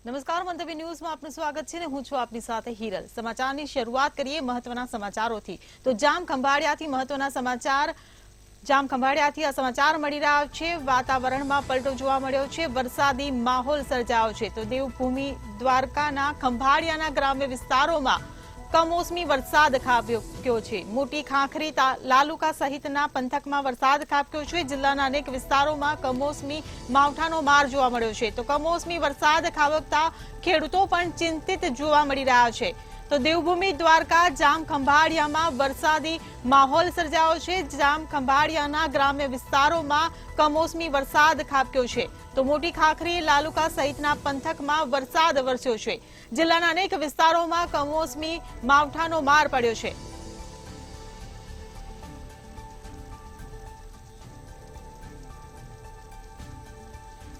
નમસ્કાર મંતવ્ય ન્યૂઝમાં આપનું સ્વાગત છે ને હું છું આપની સાથે હિરલ। સમાચારની શરૂઆત કરીએ મહત્વના સમાચારોથી। તો જામ ખંભાળિયાથી મહત્વના સમાચાર આ સમાચાર મળી રહ્યા છે। વાતાવરણમાં પલટો જોવા મળ્યો છે, વરસાદી માહોલ સર્જાયો છે। તો દેવભૂમિ દ્વારકાના ખંભાળિયાના ગ્રામ્ય વિસ્તારોમાં કમોસમી વરસાદ ખાબક્યો છે। મોટી ખાખરી લાલુકા સહિતના પંથકમાં વરસાદ ખાબક્યો છે। જિલ્લાના અનેક વિસ્તારોમાં કમોસમી માવઠાનો માર જોવા મળ્યો છે। તો કમોસમી વરસાદ ખાબકતા ખેડૂતો પણ ચિંતિત જોવા મળી રહ્યા છે। તો દેવભૂમિ દ્વારકા જામ ખંભાળિયામાં વરસાદી માહોલ સર્જાયો છે। જામ ખંભાળિયાના ગ્રામ્ય વિસ્તારોમાં કમોસમી વરસાદ ખાબક્યો છે। તો મોટી ખાખરી લાલુકા સહિતના પંથકમાં વરસાદ વરસ્યો છે। જિલ્લાના અનેક વિસ્તારોમાં કમોસમી માવઠાનો માર પડ્યો છે।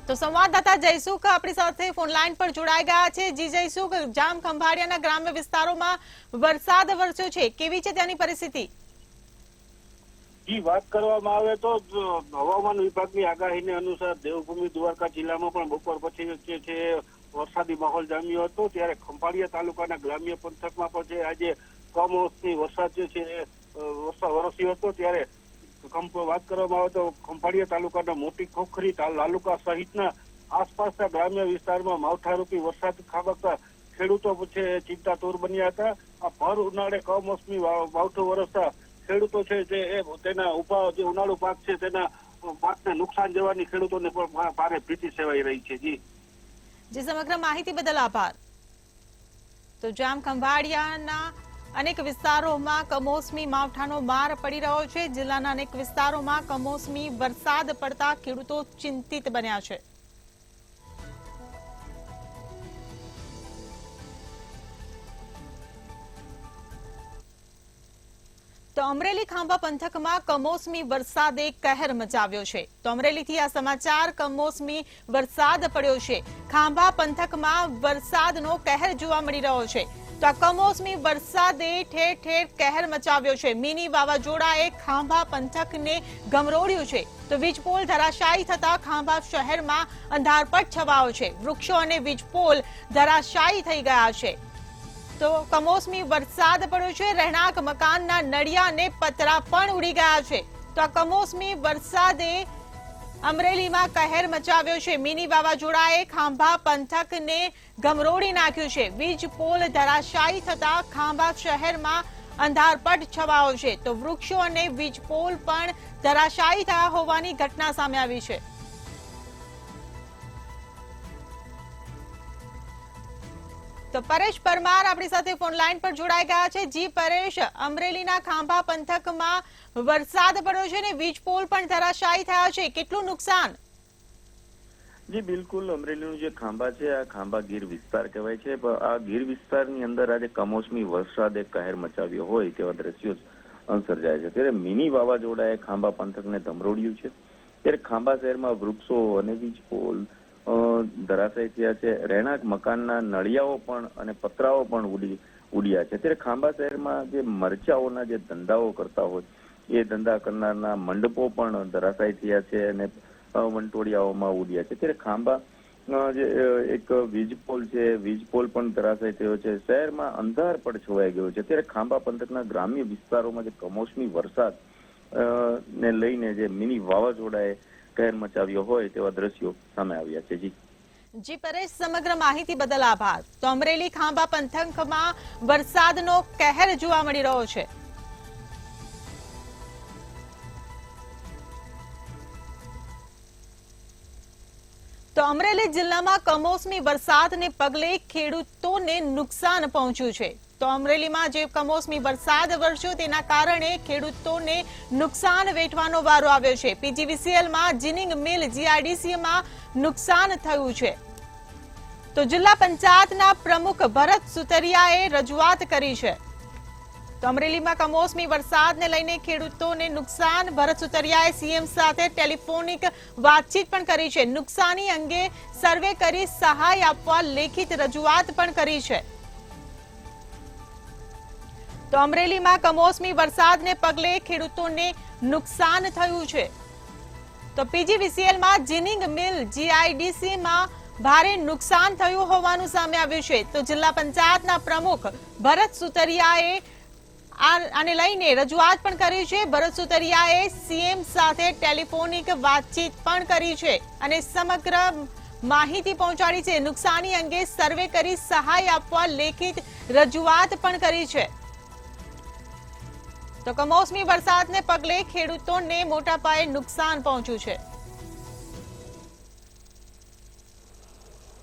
તો સંવાદદાતા જયસુખ આપણી સાથે ફોનલાઈન પર જોડાઈ ગયા છે। જી જયસુખ, જામ ખંભાળિયાના ગ્રામ્ય વિસ્તારોમાં વરસાદ વરસ્યો છે, કેવી છે ત્યાંની પરિસ્થિતિ? જી, વાત કરવામાં આવે તો હવામાન વિભાગની આગાહીને અનુસાર દેવભૂમિ દ્વારકા જિલ્લામાં પણ બપોર પછી છે વરસાદી માહોલ જામ્યો હતો। ત્યારે ખંભાળિયા તાલુકાના ગ્રામ્ય પંથકમાં પણ છે આજે કમોસમી વરસાદ જે છે વરસ્યો હતો। ત્યારે વાત કરવામાં આવે તો ખંભાળિયા તાલુકાના મોટી ખોખરી લાલુકા સહિતના આસપાસના ગ્રામ્ય વિસ્તારમાં માવઠારૂપી વરસાદ ખાબકતા ખેડૂતો છે ચિંતાતુર બન્યા હતા। આ ભર ઉનાળે કમોસમી માવઠું વરસતા ખેડૂતો છે જે તેના ઉભા જે ઉનાળુ પાક છે તેના પાકને નુકસાન જવાની ખેડૂતોને પણ ભારે ભીતિ સેવાઈ રહી છે। જી, સમગ્ર માહિતી બદલ આભાર। તો જામ ખંભાળિયાના અનેક વિસ્તારોમાં કમોસમી માવઠાનો માર પડી રહ્યો છે। જિલ્લાના અનેક વિસ્તારોમાં કમોસમી વરસાદ પડતા ખેડૂતો ચિંતિત બન્યા છે। તો અમરેલી ખાંભા પંથકમાં કમોસમી વરસાદે કહેર મચાવ્યો છે। તો અમરેલીથી આ સમાચાર, કમોસમી વરસાદ પડ્યો છે। ખાંભા પંથકમાં વરસાદનો કહેર જોવા મળી રહ્યો છે। તો આ કમોસમી વરસાદે ઠેર ઠેર કહેર મચાવ્યો છે। મિની વાવાઝોડાએ ખાંભા પંથકને ગમરોડ્યું છે। તો વીજપોલ ધરાશાયી થતા ખાંભા શહેરમાં અંધારપટ છવાયો છે। વૃક્ષો અને વીજપોલ ધરાશાયી થઈ ગયા છે। તો કમોસમી વરસાદ પડ્યો છે। રહેણાંક મકાનના નળિયા અને પતરા પણ ઉડી ગયા છે। તો આ કમોસમી વરસાદે અમરેલીમાં કહેર મચાવ્યો છે। મિની વાવાઝોડાએ ખાંભા પંથકને ગમરોડી નાખ્યું છે। વીજ પોલ ધરાશાયી થતા ખાંભા શહેરમાં અંધારપટ છવાયો છે। તો વૃક્ષો અને વીજ પોલ પણ ધરાશાયી થયા હોવાની ઘટના સામે આવી છે। તો પરેશ પરમાર આપણી સાથે ફોનલાઈન પર જોડાઈ ગયા છે। જી પરેશ, અમરેલીના ખાંભા પંથકમાં વરસાદ પડ્યો છે ને વીજ પોલ પણ ધરાશાયી થયા છે, કેટલું નુકસાન? જી બિલકુલ, અમરેલીનું જે ખાંભા છે આ ખાંભા ગીર વિસ્તાર કહેવાય છે। આ ગીર વિસ્તારની અંદર આજે કમોસમી વરસાદે કહેર મચાવ્યો હોય તેવા દ્રશ્યો સર્જાય છે। ત્યારે મિની વાવાઝોડાએ ખાંભા પંથકને ધમરોડ્યું છે। ત્યારે ખાંભા શહેરમાં વૃક્ષો અને વીજ પોલ ધરાશાયી થયા છે। રહેણાંક મકાનના નળિયાઓ પણ અને પતરાઓ પણ ઉડ્યા છે। ત્યારે ખાંભા શહેરમાં જે મરચાઓના જે ધંધાઓ કરતા હોય એ ધંધા કરનારના મંડપો પણ ધરાશાયી થયા છે અને વંટોળિયાઓમાં ઉડ્યા છે। ત્યારે ખાંભા જે એક વીજપોલ છે, વીજપોલ પણ ધરાશાયી થયો છે। શહેરમાં અંધારપટ છવાઈ ગયો છે। ત્યારે ખાંભા પંથકના ગ્રામ્ય વિસ્તારોમાં જે કમોસમી વરસાદ ને લઈને જે મિની વાવાઝોડાએ કહેર મચાવ્યો હોય તેવા દ્રશ્યો સામે આવ્યા છે। જી પરેશ, સમગ્ર માહિતી બદલ આભાર। તો અમરેલી ખાંભા પંથકમાં વરસાદનો કહેર જોવા મળી રહ્યો છે। તો અમરેલી જિલ્લામાં કમોસમી વરસાદને પગલે ખેડૂતોને નુકસાન પહોંચ્યું છે। તો અમરેલીમાં જે કમોસમી વરસાદ વરસ્યો તેના કારણે ખેડૂતોને નુકસાન વેઠવાનો વારો આવ્યો છે। પીજીવીસીએલમાં જીનિંગ મિલ, જીઆઈડીસીમાં નુકસાન થયું છે। તો જિલ્લા પંચાયતના પ્રમુખ ભરત સુતરિયાએ રજૂઆત કરી છે। તો અમરેલીમાં કમોસમી વરસાદને લઈને ખેડૂતોને નુકસાન, ભરત સુતરિયાએ સીએમ સાથે ટેલિફોનિક વાતચીત પણ કરી છે। નુકસાની અંગે સર્વે કરી સહાય આપવા લેખિત રજૂઆત પણ કરી છે। તો અમરેલીમાં કમોસમી વરસાદને પગલે ખેડૂતોને નુકસાન થયું છે। તો પીજીવીસીએલમાં જીનિંગ મિલ, જીઆઈડીસીમાં ભારે નુકસાન થયું હોવાનું સામે આવ્યું છે. તો જિલ્લા પંચાયતના પ્રમુખ ભરત સુતરિયાએ આને લઈને રજૂઆત પણ કરી છે. ભરત સુતરિયાએ સીએમ સાથે ટેલિફોનિક વાતચીત પણ કરી છે અને સમગ્ર માહિતી પહોંચાડી છે. નુકસાની અંગે સર્વે કરી સહાય આપવા લેખિત રજૂઆત પણ કરી છે. તો કમોસમી વરસાદને પગલે ખેડૂતોને મોટા પાયે નુકસાન પહોંચ્યું છે.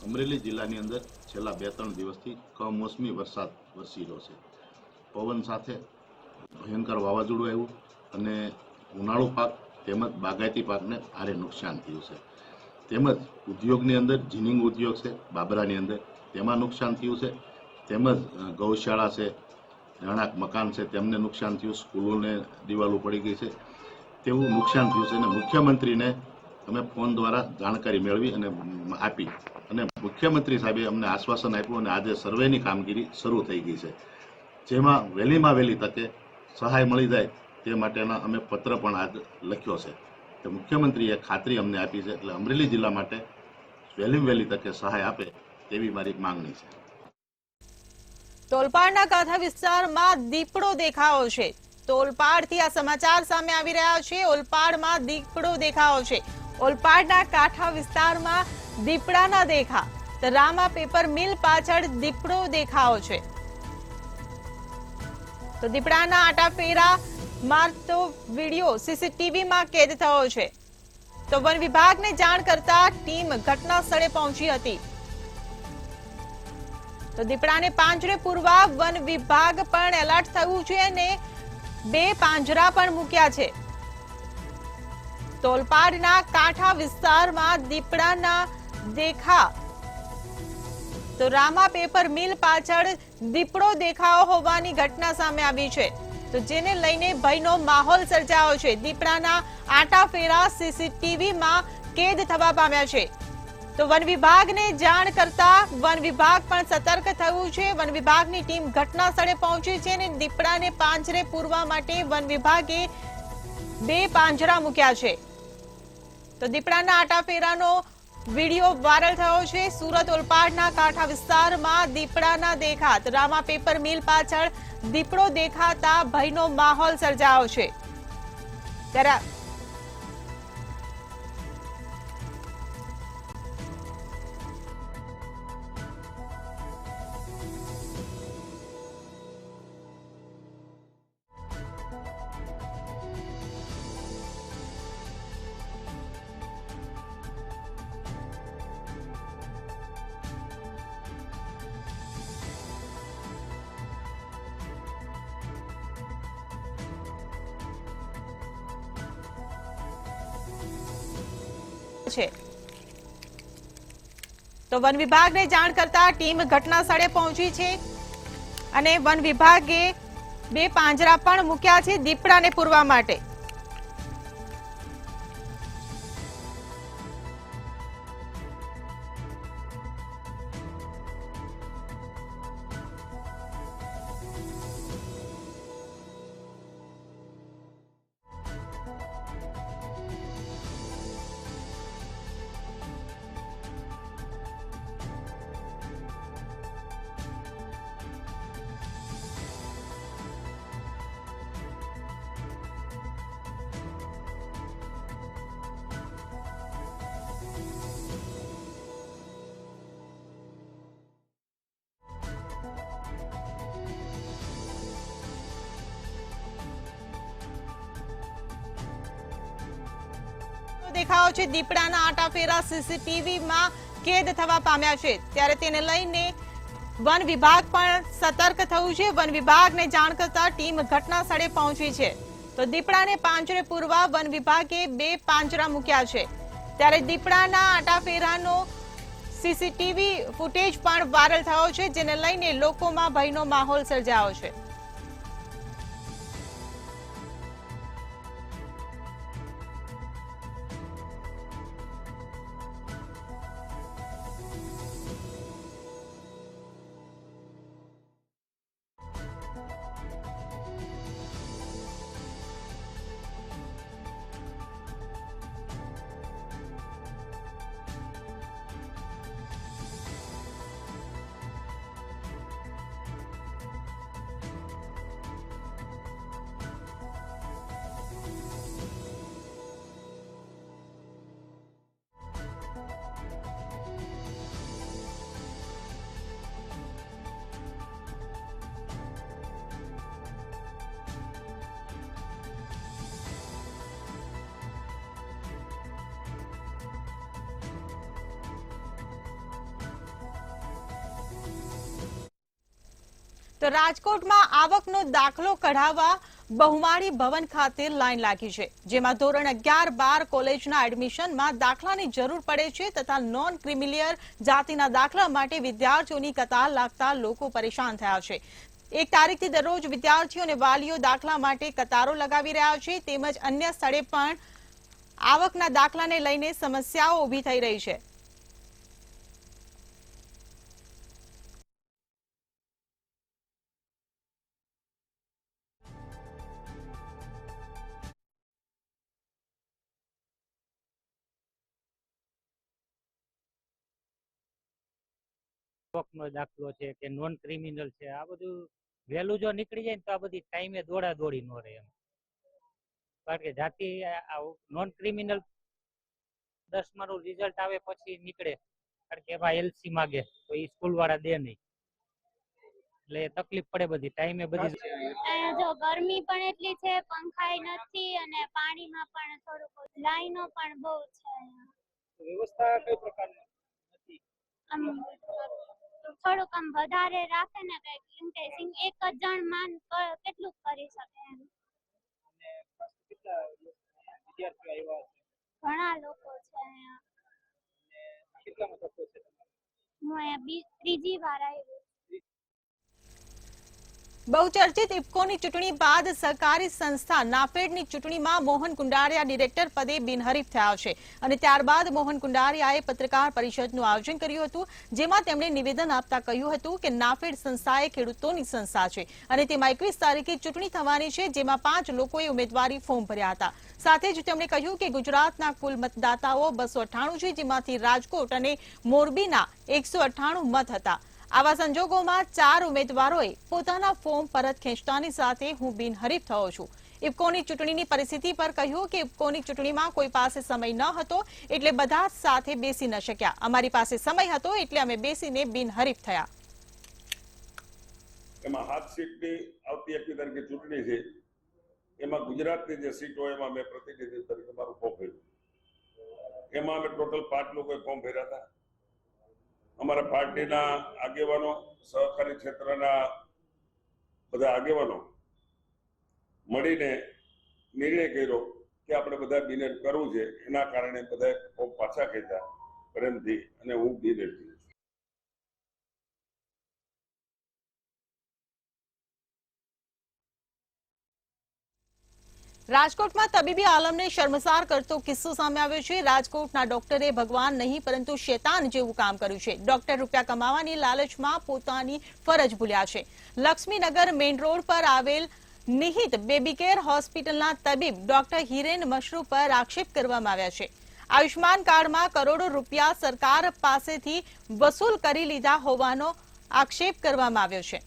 અમરેલી જિલ્લાની અંદર છેલ્લા 2-3 દિવસથી કમોસમી વરસાદ વરસી રહ્યો છે. પવન સાથે ભયંકર વાવાઝોડું આવ્યું અને ઉનાળુ પાક તેમજ બાગાયતી પાકને ભારે નુકસાન થયું છે. તેમજ ઉદ્યોગની અંદર જીનિંગ ઉદ્યોગ છે બાબરાની અંદર તેમાં નુકસાન થયું છે. તેમજ ગૌશાળા છે, રહેણાંક મકાન છે તેમને નુકસાન થયું, સ્કૂલોને દિવાલો પડી ગઈ છે તેવું નુકસાન થયું છે. અને મુખ્યમંત્રીને અમે ફોન દ્વારા જાણકારી મેળવી અને આપી અને મુખ્યમંત્રી સાહેબે અમને આશ્વાસન આપ્યું અને આજે સર્વેની કામગીરી શરૂ થઈ ગઈ છે, જેમાં વહેલીમાં વહેલી તકે સહાય મળી જાય તે માટેના અમે પત્ર પણ આજ લખ્યો છે. તો મુખ્યમંત્રીએ ખાતરી અમને આપી છે એટલે અમરેલી જિલ્લા માટે વહેલીમાં વહેલી તકે સહાય આપે તેવી મારી માંગણી છે. તોલપાડના કાંઠા વિસ્તારમાં દીપડો દેખાયો છે. તો ઓલપાડથી આ સમાચાર સામે આવી રહ્યા છે. ઓલપાડમાં દીપડો દેખાયો છે. ઓલપાડના કાંઠા વિસ્તારમાં દીપડાના દેખા. તો રામા પેપર મિલ પાછળ દીપડો દેખાયો છે. તો દીપડાના આટાફેરા મારતો વિડીયો સીસીટીવીમાં કેદ થયો છે. તો વન વિભાગને જાણ કરતા ટીમ ઘટના સ્થળે પહોંચી હતી. તો દીપડાને પાંજરે પૂરવા વન વિભાગ પણ એલર્ટ થયું છે અને 2 પાંજરા પણ મૂક્યા છે. તોલપાડના કાંઠા વિસ્તારમાં દીપડાના દેખા. તો રામા પેપર મિલ પાછળ દીપડો દેખાયો હોવાની ઘટના સામે આવી છે. તો જેને લઈને ભયનો માહોલ સર્જાયો છે. દીપડાના આટાફેરા સીસીટીવીમાં કેદ થવા પામ્યા છે. તો વન વિભાગને જાણ કરતા વન વિભાગ પણ સતર્ક થયું છે. વન વિભાગની ટીમ ઘટના સ્થળે પહોંચી છે અને દીપડાને પાંજરે પૂરવા માટે વન વિભાગે 2 પાંજરા મૂક્યા છે. તો દીપડાના આટાફેરાનો વિડીયો વાયરલ થયો છે. સુરત ઓલપાડના કાંઠા વિસ્તારમાં દીપડાના દેખાત. રામા પેપર મિલ પાછળ દીપડો દેખાતા ભયનો માહોલ સર્જાયો છે. ત્યારે છે. તો વન વિભાગને જાણ કરતા ટીમ ઘટના સ્થળે પહોંચી છે અને વન વિભાગે 2 પાંજરા પણ મૂક્યા છે દીપડાને પૂરવા માટે. દેખાયો છે. દીપડાના આટાફેરા સીસીટીવીમાં કેદ થવા પામ્યા છે. ત્યારે તેને લઈને વન વિભાગ પણ સતર્ક થયું છે. વન વિભાગને જાણ કરતા ટીમ ઘટના સ્થળે પહોંચી છે. તો દીપડાને પાંજરે પૂરવા વન વિભાગે 2 પાંજરા મૂક્યા છે. ત્યારે દીપડાના આટાફેરાનો સીસીટીવી ફૂટેજ પણ વાયરલ થયો છે, જેને લઈને લોકોમાં ભયનો માહોલ સર્જાયો છે. તો રાજકોટમાં આવકનો દાખલો કઢાવવા બહુમાળી ભવન ખાતે લાઈન લાગી છે, જેમાં ધોરણ 11-12 કોલેજના એડમિશનમાં દાખલાની જરૂર પડે છે તથા નોન ક્રિમિલિયર જાતિના દાખલા માટે વિદ્યાર્થીઓની કતાર લાગતા લોકો પરેશાન થયા છે। 1 તારીખથી દરરોજ વિદ્યાર્થીઓ અને વાલીઓ દાખલા માટે કતારો લગાવી રહ્યા છે, તેમજ અન્ય સ્થળે પણ આવકના દાખલાને લઈને સમસ્યાઓ ઊભી થઈ રહી છે। નો દાખલો છે કે નોન ક્રિમિનલ છે, આ બધું વહેલું જો નીકળી જાય ને તો આ બધી ટાઈમે દોડા દોડી ન રહે એમ, કારણ કે જાતિ નોન ક્રિમિનલ 10મા નું રિઝલ્ટ આવે પછી નીકળે, કારણ કે એમાં એલસી માગે તો એ સ્કૂલ વાળા દે નહીં, એટલે તકલીફ પડે બધી ટાઈમે બધી। જો ગરમી પણ એટલી છે, પંખાઈ નથી અને પાણીમાં પણ થોડુંક લાઈનો પણ બહુ છે। વ્યવસ્થા કઈ પ્રકારની નથી? આમ થોડુંક આમ વધારે રાખે ને કઈક, કેમ કે એક જ જણ માન કેટલું કરી શકે એમ। કેટલા વિદ્યાર્થીઓ આવ્યા છે? ઘણા લોકો છે અહીંયા। કેટલામાં તકો છે? હું અહીંયા ત્રીજી વાર આવી। બહુચર્ચિત ઇફકોની ચૂંટણી બાદ સહકારી સંસ્થા નાફેડની ચૂંટણીમાં મોહન કુંડારિયા ડિરેક્ટર પદે બિનહરીફ થયા છે અને ત્યારબાદ મોહન કુંડારિયાએ પત્રકાર પરિષદનું આયોજન કર્યું હતું, જેમાં તેમણે નિવેદન આપતા કહ્યું હતું કે નાફેડ સંસ્થા એ ખેડૂતોની સંસ્થા છે અને તેમાં 21 તારીખે ચૂંટણી થવાની છે, જેમાં 5 લોકોએ ઉમેદવારી ફોર્મ ભર્યા હતા। સાથે જ તેમણે કહ્યું કે ગુજરાતના કુલ મતદાતાઓ 298 છે, જેમાંથી રાજકોટ અને મોરબીના 198 મત હતા। આવા સંજોગોમાં 4 ઉમેદવારોએ પોતાના ફોર્મ પરત ખેંચતાની સાથે હું બિનહરીફ થયો છું। ઇફકોની ચૂંટણીની પરિસ્થિતિ પર કહ્યું કે ઇફકોની ચૂંટણીમાં કોઈ પાસે સમય ન હતો એટલે બધા સાથે બેસી ન શક્યા, અમારી પાસે સમય હતો એટલે અમે બેસીને બિનહરીફ થયા। એમાં 7 સીટની આવતી 21 તારીખે ચૂંટણી છે, એમાં ગુજરાતની જે સીટ હોય એમાં મેં પ્રતિનિધિત્વ તરીકે મારું ફોર્મ ભર્યું। એમાં અમે ટોટલ 5 લોકોએ ફોર્મ ભર્યા હતા। અમારા પાર્ટીના આગેવાનો, સહકારી ક્ષેત્રના બધા આગેવાનો મળીને નિર્ણય કર્યો કે આપણે બધા બિનહરીફ કરવું છે, એના કારણે બધા ફોર્મ પાછા ખેંચ્યા પ્રેમથી અને હું બિનહરીફ થયો। રાજકોટમાં તબીબી આલમને શર્મસાર કરતો કિસ્સો સામે આવ્યો છે। રાજકોટના ડોક્ટરે ભગવાન નહીં પરંતુ શેતાન જેવું કામ કર્યું છે। ડોક્ટર રૂપિયા કમાવાની લાલચમાં પોતાની ફરજ ભૂલ્યા છે। લક્ષ્મીનગર મેઇન રોડ પર આવેલ નિહિત બેબી કેર હોસ્પિટલના તબીબ ડોક્ટર હિરેન મશરૂ પર આક્ષેપ કરવામાં આવ્યા છે। આયુષ્માન કાર્ડમાં કરોડો રૂપિયા સરકાર પાસેથી વસૂલ કરી લીધા હોવાનો આક્ષેપ કરવામાં આવ્યો છે।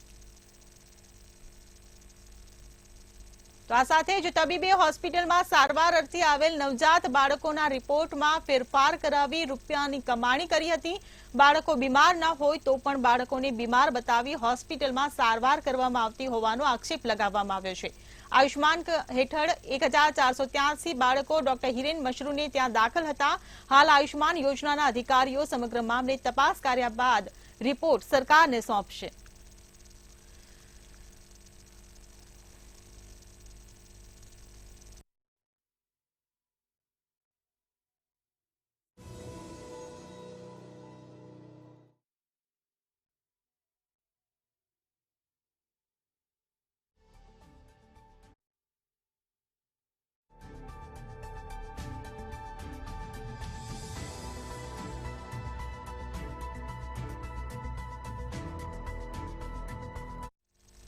તો આ સાથે જ તબીબે હોસ્પિટલમાં સારવાર અર્થે આવેલ નવજાત બાળકોના રિપોર્ટમાં ફેરફાર કરાવી રૂપિયાની કમાણી કરી હતી। બાળકો બીમાર ન હોય તો પણ બાળકોને બીમાર બતાવી હોસ્પિટલમાં સારવાર કરવામાં આવતી હોવાનો આક્ષેપ લગાવવામાં આવ્યો છે। આયુષ્માન હેઠળ 1483 બાળકો ડોક્ટર હિરેન મશરૂને ત્યાં દાખલ હતા। હાલ આયુષ્માન યોજનાના અધિકારીઓ સમગ્ર મામલે તપાસ કર્યા બાદ રિપોર્ટ સરકારને સોંપશે।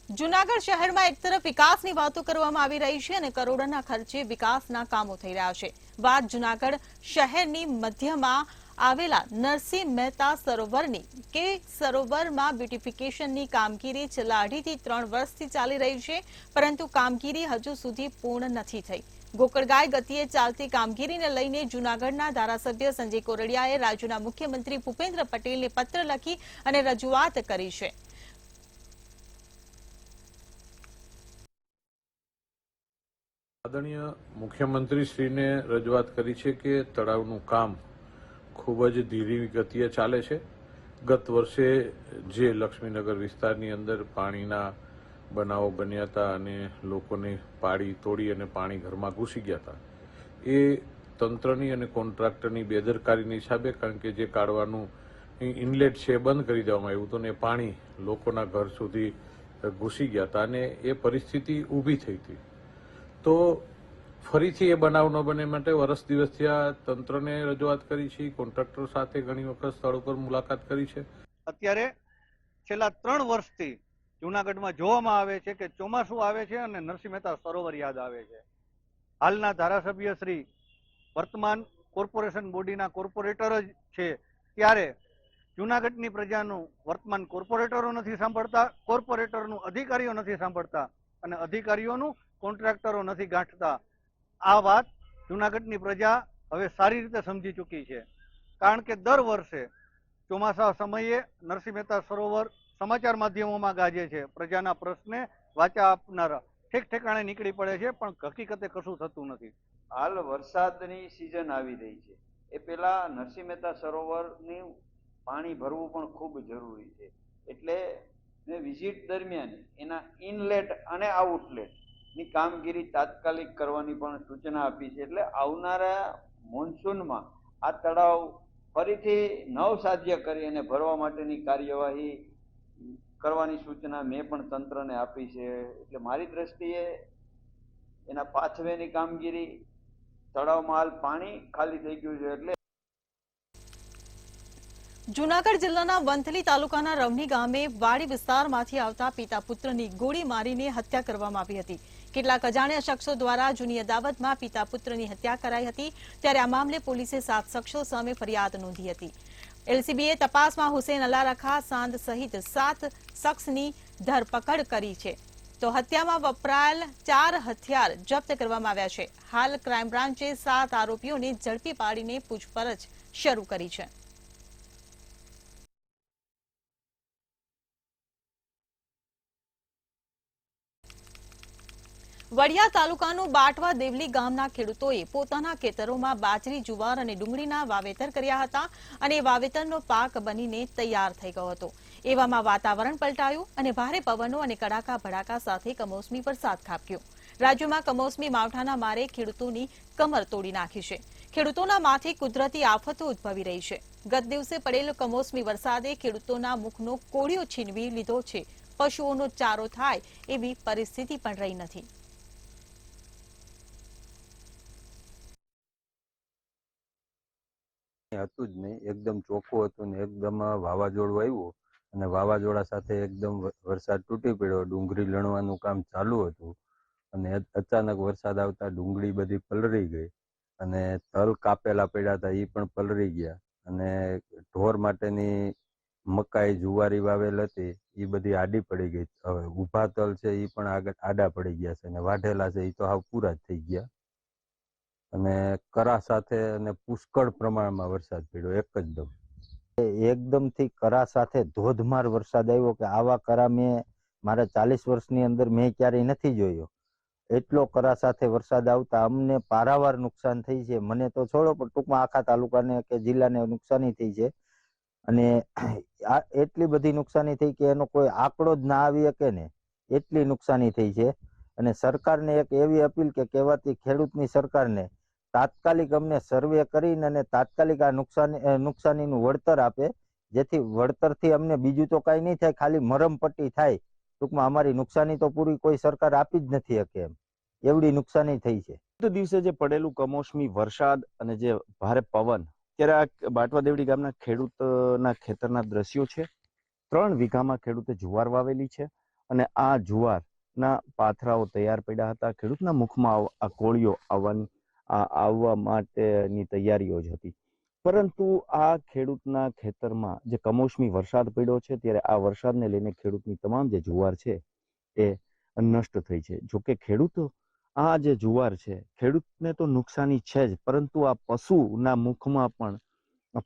જૂનાગઢ શહેરમાં એક તરફ વિકાસની વાતો કરવામાં આવી રહી છે અને કરોડોના ખર્ચે વિકાસના કામો થઈ રહ્યા છે। વાત જૂનાગઢ શહેરની મધ્યમાં આવેલા નરસિંહ મહેતા સરોવરની કે સરોવરમાં બ્યુટિફિકેશનની કામગીરી છેલ્લા 2.5 થી 3 વર્ષથી ચાલી રહી છે, પરંતુ કામગીરી હજુ સુધી પૂર્ણ નથી થઈ। ગોકળગાય ગતિએ ચાલતી કામગીરીને લઈને જૂનાગઢના ધારાસભ્ય સંજય કોરડિયાએ રાજ્યના મુખ્યમંત્રી ભૂપેન્દ્ર પટેલને પત્ર લખી અને રજૂઆત કરી છે। આદરણીય મુખ્યમંત્રીશ્રીને રજૂઆત કરી છે કે તળાવનું કામ ખૂબ જ ધીરી ગતિએ ચાલે છે, ગત વર્ષે જે લક્ષ્મીનગર વિસ્તારની અંદર પાણીના બનાવો બન્યા હતા અને લોકોને પાડી તોડી અને પાણી ઘરમાં ઘૂસી ગયા હતા, એ તંત્રની અને કોન્ટ્રાક્ટરની બેદરકારીની હિસાબે, કારણ કે જે કાઢવાનું ઇનલેટ છે એ બંધ કરી દેવામાં આવ્યું હતું ને પાણી લોકોના ઘર સુધી ઘૂસી ગયા હતા અને એ પરિસ્થિતિ ઊભી થઈ હતી. તો ફરીથી એ બનાવ ન બને માટે વર્ષ દિવસથી આ તંત્રને રજૂઆત કરી છે, કોન્ટ્રાક્ટર સાથે ઘણી વખત સ્થળ ઉપર મુલાકાત કરી છે. અત્યારે છેલ્લા 3 વર્ષથી જૂનાગઢમાં જોવામાં આવે છે કે ચોમાસું આવે છે અને નરસિંહ મહેતા સરોવર યાદ આવે છે. હાલના ધારાસભ્ય શ્રી વર્તમાન કોર્પોરેશન બોડીના કોર્પોરેટર જ છે, ત્યારે જૂનાગઢની પ્રજાનું વર્તમાન કોર્પોરેટરો નથી સાંભળતા, કોર્પોરેટરનું અધિકારીઓ નથી સાંભળતા અને અધિકારીઓનું કોન્ટ્રાક્ટરો નથી ગાંઠતા. આ વાત જૂનાગઢની પ્રજા હવે સારી રીતે સમજી ચૂકી છે, કારણ કે દર વર્ષે ચોમાસા સમયે નરસિંહ મહેતા સરોવર સમાચાર માધ્યમોમાં ગાજે છે, પ્રજાના પ્રશ્ને વાચા આપનારા ઠેક ઠેકાણે નીકળી પડે છે, પણ હકીકતે કશું થતું નથી. હાલ વરસાદની સિઝન આવી રહી છે, એ પહેલા નરસિંહ મહેતા સરોવરની પાણી ભરવું પણ ખૂબ જરૂરી છે. એટલે મેં વિઝિટ દરમિયાન એના ઇનલેટ અને આઉટલેટ ની કામગીરી તાત્કાલિક કરવાની પણ સૂચના આપી છે. એટલે આવનારા મોન્સૂનમાં આ તળાવ ફરીથી નવસાધ્ય કરી અને ભરવા માટેની કાર્યવાહી કરવાની સૂચના મેં પણ તંત્રને આપી છે. એટલે મારી દ્રષ્ટિએ એના પાથવેની કામગીરી, તળાવમાં હાલ પાણી ખાલી થઈ ગયું છે એટલે. જૂનાગઢ જિલ્લાના વંથલી તાલુકાના રવની ગામે વાડી વિસ્તારમાંથી આવતા પિતા પુત્રની ગોળી મારીને હત્યા કરવામાં આવી હતી. કેટલાક અજાણ્યા શખ્સો દ્વારા જૂની અદાવતમાં પિતા પુત્રની હત્યા કરાઈ હતી, ત્યારે આ મામલે પોલીસે 7 શખ્સો સામે ફરિયાદ નોંધી હતી. એલસીબીએ તપાસમાં હુસેન અલારખા સાંદ સહિત 7 શખ્સની ધરપકડ કરી છે. તો હત્યામાં વપરાયેલ 4 હથિયાર જપ્ત કરવામાં આવ્યા છે. હાલ ક્રાઇમ બ્રાન્ચે 7 આરોપીઓને ઝડપી પાડીને પૂછપરછ શરૂ કરી છે. વડિયા તાલુકાનું બાટવા દેવલી ગામના ખેડૂતોએ પોતાના ખેતરોમાં બાજરી, જુવાર અને ડુંગળીના વાવેતર કર્યા હતા અને વાવેતરનો પાક બનીને તૈયાર થઈ ગયો હતો. એવામાં વાતાવરણ પલટાયું અને ભારે પવનો અને કડાકા ભડાકા સાથે કમોસમી વરસાદ ખાબક્યો. રાજ્યમાં કમોસમી માવઠાના મારે ખેડૂતોની કમર તોડી નાખી છે. ખેડૂતોના માથે કુદરતી આફતો ઉદ્ભવી રહી છે. ગત દિવસે પડેલો કમોસમી વરસાદે ખેડૂતોના મુખનો કોળિયો છીનવી લીધો છે. પશુઓનો ચારો થાય એવી પરિસ્થિતિ પણ રહી નથી. હતું જ નહીં, એકદમ ચોખ્ખું હતું ને એકદમ વાવાઝોડું આવ્યું અને વાવાઝોડા સાથે એકદમ વરસાદ તૂટી પડ્યો. ડુંગળી લણવાનું કામ ચાલુ હતું અને અચાનક વરસાદ આવતા ડુંગળી બધી પલળી ગઈ અને તલ કાપેલા પડ્યા હતા એ પણ પલળી ગયા અને ઢોર માટેની મકાઈ, જુવારી વાવેલ હતી એ બધી આડી પડી ગઈ. હવે ઊભા તલ છે એ પણ આગળ આડા પડી ગયા છે અને વાઢેલા છે એ તો હાવ પૂરા જ થઈ ગયા. અને કરા સાથે અને પુષ્કળ પ્રમાણમાં વરસાદ પડ્યો એકદમથી કરા સાથે ધોધમાર વરસાદ આવ્યો કે આવા કરા મેં મારા 40 વર્ષની અંદર મેં ક્યારેય નથી જોયો. એટલો કરા સાથે વરસાદ આવતા અમને પારાવાર નુકસાન થઈ છે. મને તો છોડો પણ ટૂંકમાં આખા તાલુકાને કે જિલ્લાને નુકસાની થઈ છે અને એટલી બધી નુકસાની થઈ કે એનો કોઈ આંકડો જ ના આવી શકે ને એટલી નુકસાની થઈ છે. અને સરકારને એક એવી અપીલ કે કહેવાતી ખેડૂતની સરકારને તાત્કાલિક અમને સર્વે કરીને અને તાત્કાલિક આ નુકસાનીનું વળતર આપે, જેથી વળતરથી અમને બીજું તો કાંઈ નહીં થાય, ખાલી મરમપટ્ટી થાય. ટૂંકમાં અમારી નુકસાની તો પૂરી કોઈ સરકાર આપી જ નથી શકે એમ એવડી નુકસાની થઈ છે. દિવસે જે પડેલું કમોસમી વરસાદ અને જે ભારે પવન, ત્યારે આ બાટવા દેવડી ગામના ખેડૂતના ખેતરના દ્રશ્યો છે. 3 વીઘામાં ખેડૂતે જુવાર વાવેલી છે અને આ જુવારના પાથરાઓ તૈયાર પડ્યા હતા. ખેડૂતના મુખમાં આ કોળીઓ આવવા માટેની તૈયારીઓ જ હતી, પરંતુ આ ખેડૂતના ખેતરમાં જે કમોસમી વરસાદ પડ્યો છે ત્યારે આ વરસાદને લઈને ખેડૂતની તમામ જે જુવાર છે એ નષ્ટ થઈ છે. જોકે ખેડૂતો આ જે જુવાર છે ખેડૂતને તો નુકસાની છે જ, પરંતુ આ પશુના મુખમાં પણ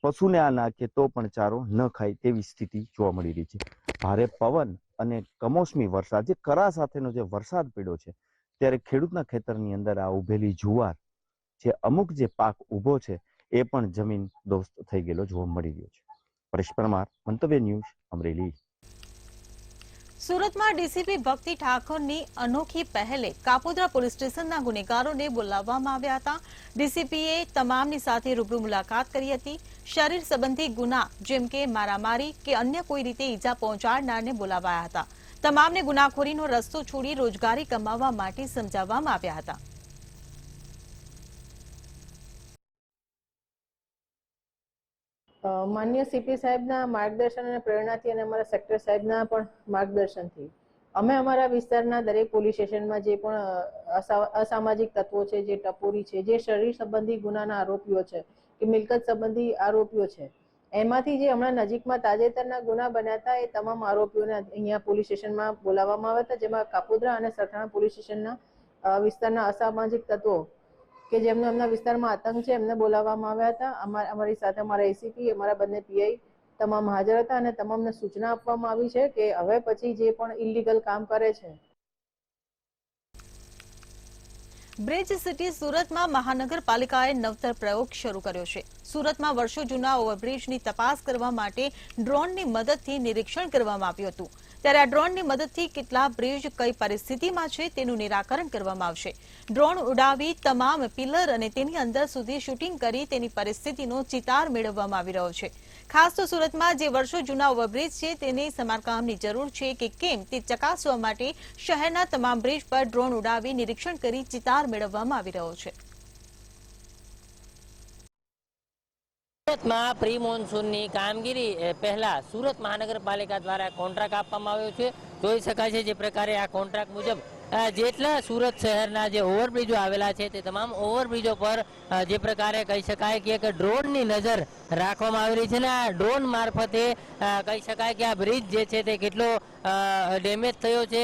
પશુને આ નાખે તો પણ ચારો ન ખાય તેવી સ્થિતિ જોવા મળી રહી છે. ભારે પવન અને કમોસમી વરસાદ, જે કરા સાથેનો જે વરસાદ પડ્યો છે ત્યારે ખેડૂતના ખેતરની અંદર આ ઉભેલી જુવાર, જે અમુક જે પાક ઉભો છે એ પણ જમીન દોસ્ત થઈ ગયેલો જોવા મળી રહ્યો છે. પરેશ પરમાર, મંતવ્ય ન્યૂઝ, અમરેલી. સુરતમાં ડીસીપી ભક્તિ ઠાકોરની અનોખી પહેલે કાપોદ્રા પોલીસ સ્ટેશનના ગુનેગારોને બોલાવવામાં આવ્યા હતા. ડીસીપીએ તમામની સાથે રૂબરૂ મુલાકાત કરી હતી. શરીર સંબંધી ગુના જેમ કે મારામારી કે અન્ય કોઈ રીતે ઈજા પહોંચાડનારને બોલાવાયા હતા. તમામને ગુનાખોરીનો રસ્તો છોડી રોજગારી કમાવવા માટે સમજાવવામાં આવ્યા હતા. માન્ય સીપી સાહેબના માર્ગદર્શન અને પ્રેરણાથી અને અમારા સેક્ટર સાહેબના પણ માર્ગદર્શનથી અમે અમારા વિસ્તારના દરેક પોલીસ સ્ટેશનમાં જે પણ અસામાજિક તત્વો છે, જે ટપોરી છે, જે શરીર સંબંધી ગુનાના આરોપીઓ છે કે મિલકત સંબંધી આરોપીઓ છે, એમાંથી જે હમણાં નજીકમાં તાજેતરના ગુના બન્યા હતા એ તમામ આરોપીઓને અહીંયા પોલીસ સ્ટેશનમાં બોલાવવામાં આવ્યા હતા, જેમાં કાપોદ્રા અને સરથાણા પોલીસ સ્ટેશનના વિસ્તારના અસામાજિક તત્વો કે જેમને એમના વિસ્તારમાં આતંક છે એમને બોલાવવામાં આવ્યા હતા. અમારી સાથે અમારા એસીપી, અમારા બંને પીઆઈ તમામ હાજર હતા અને તમામને સૂચના આપવામાં આવી છે કે હવે પછી જે પણ ઇલીગલ કામ કરે છે. બ્રિજ સિટી સુરતમાં મહાનગરપાલિકાએ નવતર પ્રયોગ શરૂ કર્યો છે. સુરતમાં વર્ષો જૂના ઓવરબ્રિજની તપાસ કરવા માટે ડ્રોનની મદદથી નિરીક્ષણ કરવામાં આવ્યું હતું. ત્યારે આ ડ્રોનની મદદથી કેટલા બ્રિજ કઈ પરિસ્થિતિમાં છે તેનું નિરાકરણ કરવામાં આવશે. ડ્રોન ઉડાવી તમામ પિલર અને તેની અંદર સુધી શૂટિંગ કરી તેની પરિસ્થિતિનો ચિતાર મેળવવામાં આવી રહ્યો છે. ખાસ તો સુરતમાં જે વર્ષો જૂના ઓવરબ્રિજ છે તેની સમારકામની જરૂર છે કે કેમ તે ચકાસવા માટે શહેરના તમામ બ્રિજ પર ડ્રોન ઉડાવી નિરીક્ષણ કરી ચિતાર મેળવવામાં આવી રહ્યો છે. સુરતમાં પ્રી મોન્સૂનની કામગીરી પહેલા સુરત મહાનગરપાલિકા દ્વારા કોન્ટ્રાક્ટ આપવામાં આવ્યો છે. જોઈ શકાય છે જે પ્રકારે આ કોન્ટ્રાક્ટ મુજબ જેટલા સુરત શહેરના જે ઓવરબ્રિજો આવેલા છે તે તમામ ઓવરબ્રિજો પર જે પ્રકારે કહી શકાય કે એક ડ્રોનની નજર રાખવામાં આવેલી છે. ને આ ડ્રોન મારફતે કહી શકાય કે આ બ્રિજ જે છે તે કેટલો ડેમેજ થયો છે,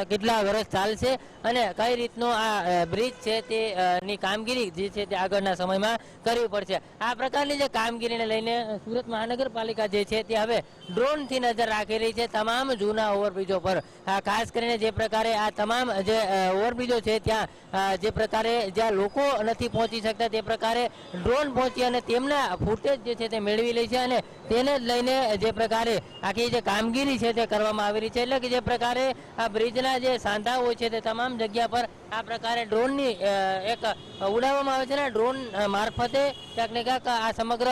કેટલા વર્ષ ચાલશે અને કઈ રીતનો આ બ્રિજ છે તેની કામગીરી જે છે તે આગળના સમયમાં કરવી પડશે. આ પ્રકારની જે કામગીરીને લઈને સુરત મહાનગરપાલિકા જે છે તે હવે ડ્રોનથી નજર રાખી રહી છે તમામ જૂના ઓવરબ્રિજો પર. ખાસ કરીને જે પ્રકારે આ તમામ જે ઓવરબ્રિજો છે ત્યાં જે પ્રકારે જ્યાં લોકો નથી પહોંચી શકતા તે પ્રકારે ડ્રોન પહોંચી અને તેમના ફૂટેજ જે છે તે મેળવી લે છે અને તેને જ લઈને જે પ્રકારે આખી જે કામગીરી છે તે કરવામાં આવી રહી છે. એટલે કે જે પ્રકારે આ બ્રિજના જે સાંધાઓ છે તે તમામ જગ્યા પર આ પ્રકારે ડ્રોનની એક ઉડાવવામાં આવે છે ને ડ્રોન મારફતે ક્યાંક ને ક્યાંક આ સમગ્ર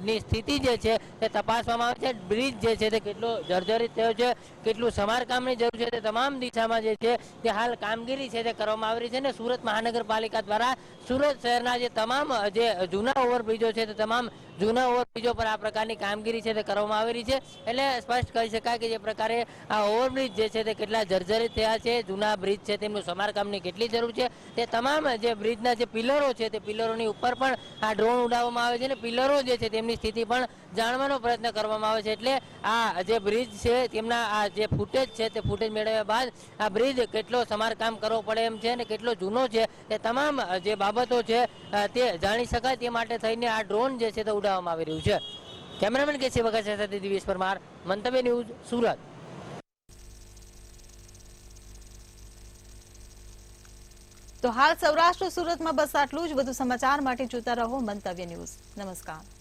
ની સ્થિતિ જે છે તે તપાસવામાં આવે છે. બ્રિજ જે છે તે કેટલો જર્જરિત થયો છે, કેટલું સમારકામની જરૂર છે તે તમામ દિશામાં જે છે તે હાલ કામગીરી છે તે કરવામાં આવી રહી છે. ને સુરત મહાનગરપાલિકા દ્વારા સુરત શહેરના જે તમામ જે જૂના ઓવરબ્રિજો છે તે તમામ જૂના ઓવરબ્રિજો પર આ પ્રકારની કામગીરી છે તે કરવામાં આવી રહી છે. એટલે સ્પષ્ટ કહી શકાય કે જે પ્રકારે આ ઓવરબ્રિજ જે છે તે કેટલા જર્જરિત થયા છે, જૂના બ્રિજ છે તેમનું સમારકામની કેટલી જરૂર છે તે તમામ જે બ્રિજના જે પિલરો છે તે પિલરોની ઉપર પણ આ ડ્રોન ઉડાવવામાં આવે છે અને પિલરો જે છે તેમની સ્થિતિ પણ જાણવાનો પ્રયત્ન કરવામાં આવે છે. એટલે આ જે બ્રિજ છે તેમના આ જે ફૂટેજ છે તે ફૂટેજ મેળવ્યા બાદ આ બ્રિજ કેટલો સમારકામ કરવો પડે એમ છે અને કેટલો જૂનો છે તે તમામ જે બાબતો છે તે જાણી શકાય તે માટે થઈને આ ડ્રોન જે છે તે ઉડાવવામાં આવી રહ્યું છે. કેમેરામેન કેસી વગર સાથે દિવેશ પરમાર, મંતવ્ય ન્યૂઝ, સુરત. તો હાલ સૌરાષ્ટ્ર સુરતમાં બસ આટલું જ. વધુ સમાચાર માટે જોતા રહો મંતવ્ય ન્યૂઝ. નમસ્કાર.